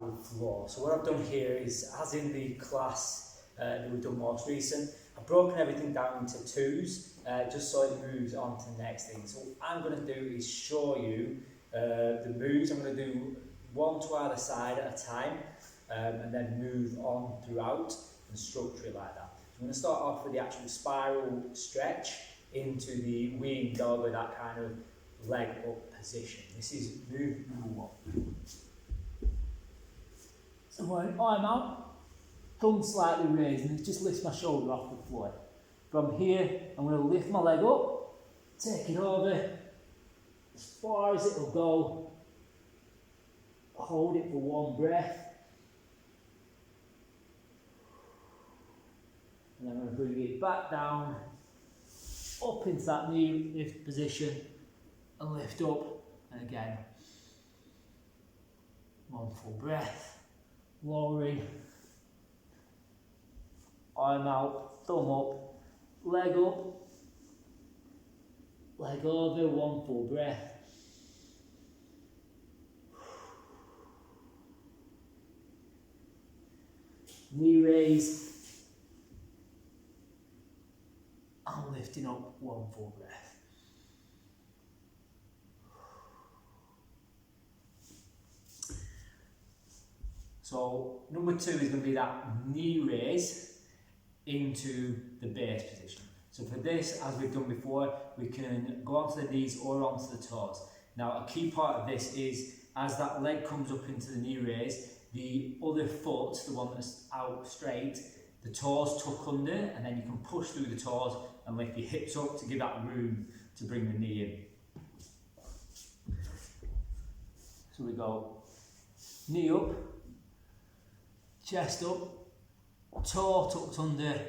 with floor. So what I've done here is, as in the class that we've done most recent, I've broken everything down into twos, just so it moves on to the next thing. So what I'm going to do is show you the moves. I'm going to do one to either side at a time, and then move on throughout and structure it like that. So I'm going to start off with the actual spiral stretch into the wing dog with that kind of leg up position. This is move number one. So when I'm out, thumb slightly raised, and just lift my shoulder off the floor. From here, I'm going to lift my leg up, take it over as far as it will go, hold it for one breath, and I'm going to bring it back down, up into that knee lift position, and lift up, and again, one full breath, lowering, arm out, thumb up, leg up, leg over, one full breath. Knee raise, and lifting up, one full breath. So number two is going to be that knee raise into the base position. So for this, as we've done before, we can go onto the knees or onto the toes. Now a key part of this is, as that leg comes up into the knee raise, the other foot, the one that's out straight, the toes tuck under, and then you can push through the toes and lift your hips up to give that room to bring the knee in. So we go knee up, chest up, toe tucked under,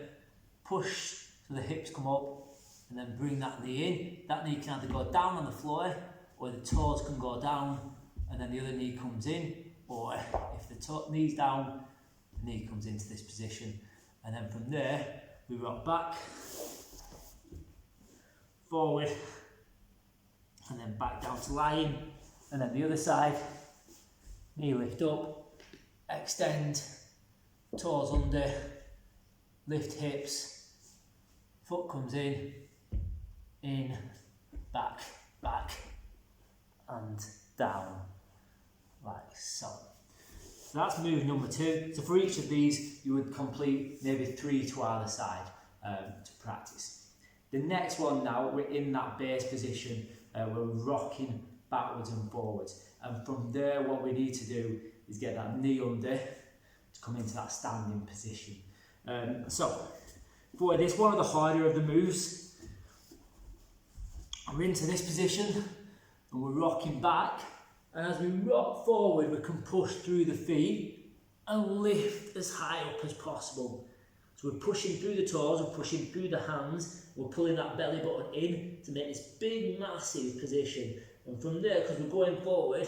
push so the hips come up, and then bring that knee in. That knee can either go down on the floor, or the toes can go down, and then the other knee comes in, or if the knee's down, the knee comes into this position, and then from there, we rock back, forward, and then back down to lying, and then the other side, knee lift up, extend, toes under, lift hips, foot comes in, back, back, and down, like so. So that's move number two. So for each of these, you would complete maybe 3 to either side to practice. The next one now, we're in that base position, we're rocking backwards and forwards. And from there, what we need to do is get that knee under to come into that standing position. So for this, one of the harder of the moves, we're into this position and we're rocking back, and as we rock forward we can push through the feet and lift as high up as possible. So we're pushing through the toes, we're pushing through the hands, we're pulling that belly button in to make this big massive position, and from there, because we're going forward,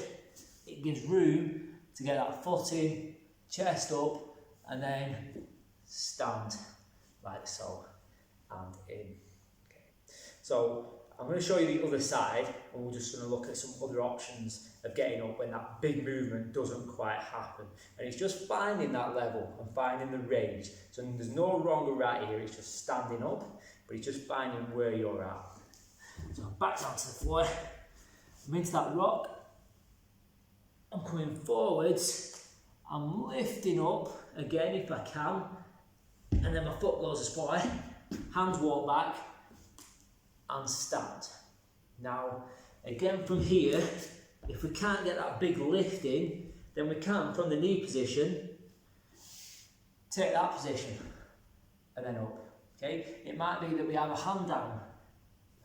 it gives room to get that foot in, chest up, and then stand like so, and in. Okay. So I'm going to show you the other side, and we're just going to look at some other options of getting up when that big movement doesn't quite happen. And it's just finding that level and finding the range. So there's no wrong or right here, it's just standing up, but it's just finding where you're at. So I'm back down to the floor, I'm into that rock, I'm coming forwards, I'm lifting up again if I can, and then my foot goes as far, hands walk back, and stand. Now, again from here, if we can't get that big lift in, then we can, from the knee position, take that position, and then up, okay? It might be that we have a hand down,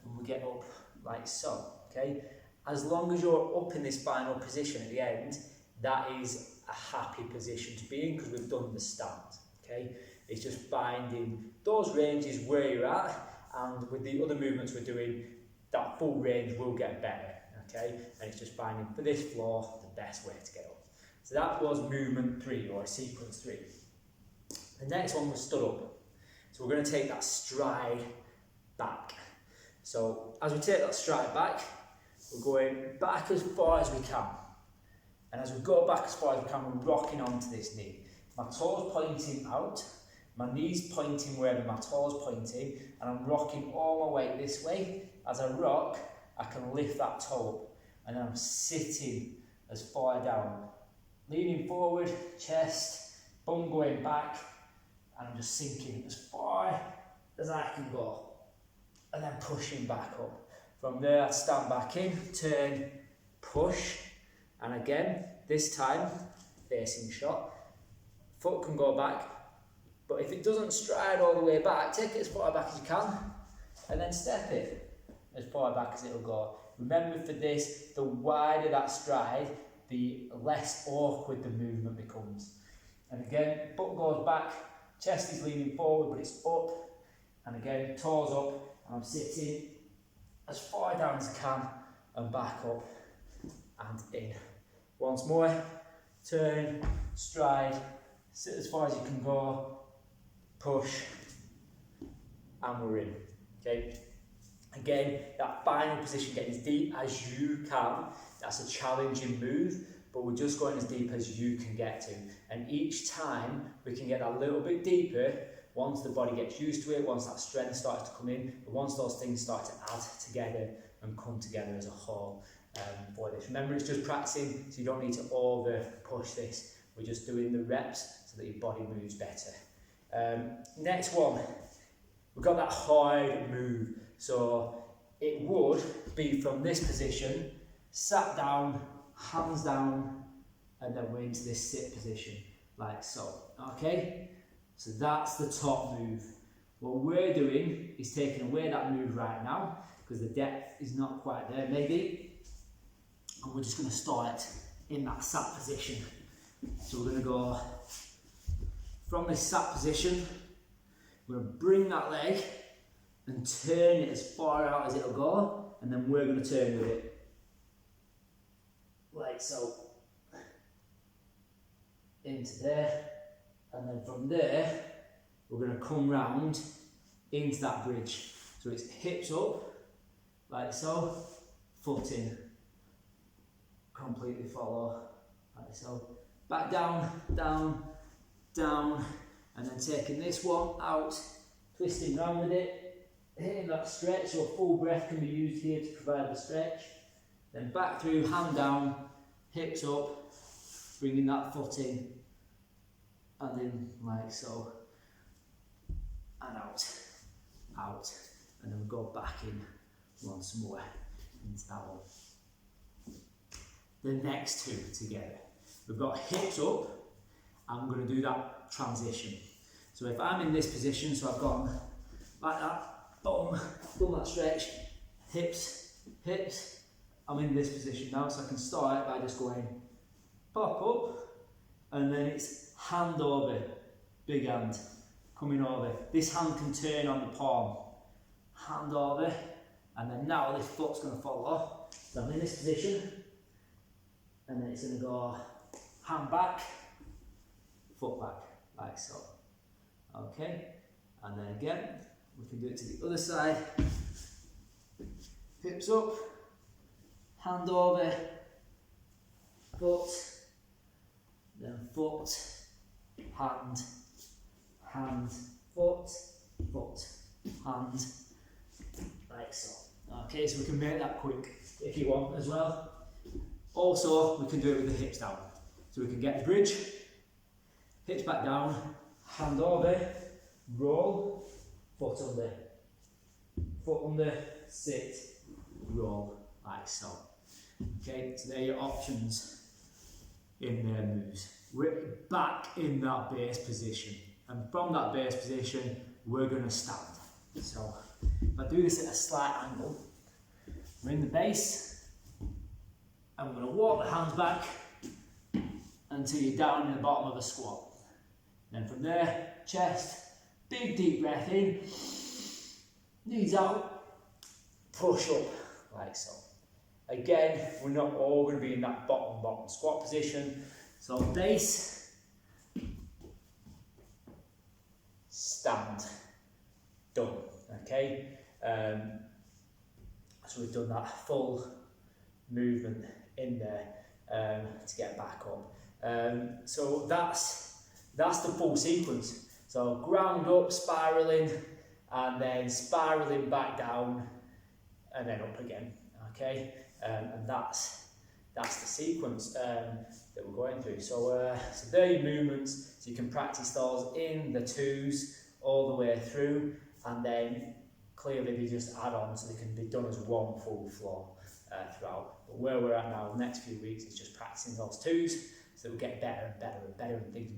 and we get up like so, okay? As long as you're up in this final position at the end, that is a happy position to be in, because we've done the stand, okay? It's just finding those ranges where you're at, and with the other movements we're doing, that full range will get better, okay? And it's just finding, for this floor, the best way to get up. So that was movement 3, or sequence 3. The next one was stood up. So we're going to take that stride back. So as we take that stride back, we're going back as far as we can. And as we go back as far as we can, we're rocking onto this knee. My toes pointing out, my knees pointing wherever my toes pointing, and I'm rocking all my weight this way. As I rock, I can lift that toe up, and then I'm sitting as far down, leaning forward, chest, bum going back, and I'm just sinking as far as I can go, and then pushing back up. From there, I stand back in, turn, push, and again, this time, facing shot. Foot can go back, but if it doesn't stride all the way back, take it as far back as you can, and then step it as far back as it'll go. Remember for this, the wider that stride, the less awkward the movement becomes. And again, butt goes back, chest is leaning forward, but it's up, and again, toes up, and I'm sitting as far down as I can, and back up, and in. Once more, turn, stride, sit as far as you can go, push, and we're in, okay? Again, that final position, getting as deep as you can, that's a challenging move, but we're just going as deep as you can get to. And each time we can get that little bit deeper, once the body gets used to it, once that strength starts to come in, but once those things start to add together and come together as a whole for this. Remember, it's just practicing, so you don't need to over push this. We're just doing the reps so that your body moves better. Next one, we've got that hard move. So it would be from this position, sat down, hands down, and then we're into this sit position, like so, okay? So that's the top move. What we're doing is taking away that move right now, because the depth is not quite there maybe, and we're just going to start in that sat position. So we're going to go from this sat position, we're going to bring that leg and turn it as far out as it'll go, and then we're going to turn with it, like so, into there, and then from there we're going to come round into that bridge. So it's hips up, like so, foot in, completely follow, like so, back down, down, down, and then taking this one out, twisting round with it, hitting that stretch, so a full breath can be used here to provide the stretch. Then back through, hand down, hips up, bringing that foot in, and in like so, and out, out, and then we go back in once more into that one. The next two together. We've got hips up, and we're going to do that transition. So if I'm in this position, so I've gone like that, boom, done that stretch, hips, hips, I'm in this position now, so I can start by just going pop up, and then it's hand over, big hand, coming over. This hand can turn on the palm, hand over, and then now this foot's going to follow. So I'm in this position, and then it's going to go hand back, foot back, like so. Okay, and then again, we can do it to the other side. Hips up, hand over, foot, then foot, hand, hand, foot, foot, hand, like so. Okay, so we can make that quick if you want as well. Also, we can do it with the hips down. So we can get the bridge, hips back down, hand over, roll, foot under, sit, roll, like so. Okay, so they're your options in their moves. We're back in that base position, and from that base position, we're going to stand. So if I do this at a slight angle, we're in the base, and we're going to walk the hands back until you're down in the bottom of a squat. Then from there, chest, big deep breath in, knees out, push up, like so. Again, we're not all going to be in that bottom squat position. So base, stand, done, okay? So we've done that full movement in there. to get back up. So that's the full sequence. So ground up, spiralling, and then spiralling back down, and then up again. Okay, and that's the sequence that we're going through. So there are your movements. So you can practice those in the twos all the way through, and then clearly they just add on, so they can be done as one full floor throughout. But where we're at now, the next few weeks, is just practicing those twos, so we'll get better and better and better, and things